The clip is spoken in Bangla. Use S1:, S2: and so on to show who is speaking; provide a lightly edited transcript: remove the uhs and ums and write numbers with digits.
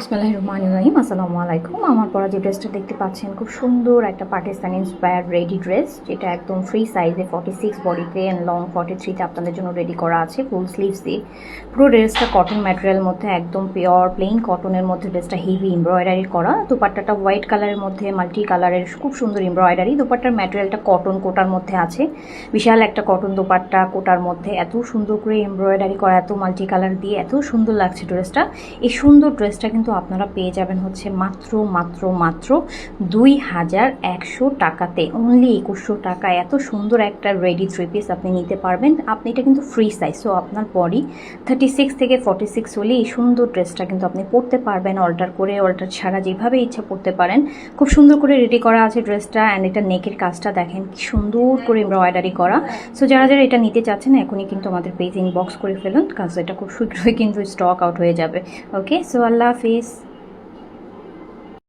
S1: বিসমিল্লাহিররহমানিররহিম। আসসালামু আলাইকুম। আমার পরা যে ড্রেসটা দেখতে পাচ্ছেন খুব সুন্দর একটা পাকিস্তানি ইন্সপায়ার্ড রেডি ড্রেস, যেটা একদম ফ্রি সাইজে 46 বডিতে অ্যান্ড লং 43তে আপনাদের জন্য রেডি করা আছে ফুল স্লিভস দিয়ে। পুরো ড্রেসটা কটন ম্যাটেরিয়াল মধ্যে, একদম পিওর প্লেন কটনের মধ্যে ড্রেসটা হেভি এমব্রয়ডারি করা। দোপাট্টাটা হোয়াইট কালারের মধ্যে মাল্টি কালারের খুব সুন্দর এমব্রয়ডারি। দোপাট্টার ম্যাটেরিয়ালটা কটন কোটার মধ্যে আছে, বিশাল একটা কটন দোপাট্টা কোটার মধ্যে এত সুন্দর করে এমব্রয়ডারি করা, এত মাল্টি কালার দিয়ে এত সুন্দর লাগছে ড্রেসটা। এই সুন্দর ড্রেসটা কিন্তু আপনারা পেয়ে যাবেন হচ্ছে মাত্র মাত্র মাত্র 2100 টাকাতে, অনলি 2100 টাকায় এত সুন্দর একটা রেডি থ্রি পিস আপনি নিতে পারবেন। আপনি এটা কিন্তু ফ্রি সাইজ, সো আপনার বডি 36 থেকে 46 হলে এই সুন্দর ড্রেসটা কিন্তু আপনি পরতে পারবেন, অল্টার করে অল্টার ছাড়া যেভাবে ইচ্ছা পরতে পারেন। খুব সুন্দর করে রেডি করা আছে ড্রেসটা, অ্যান্ড এটা নেকের কাজটা দেখেন কি সুন্দর করে এমব্রয়ডারি করা। সো যারা যারা এটা নিতে চাচ্ছেন এখনই কিন্তু আমাদের পেজ ইনবক্স করে ফেলুন, কারণ এটা খুব শীঘ্রই কিন্তু স্টক আউট হয়ে যাবে। ওকে, সো আল্লাহ হাফিজ।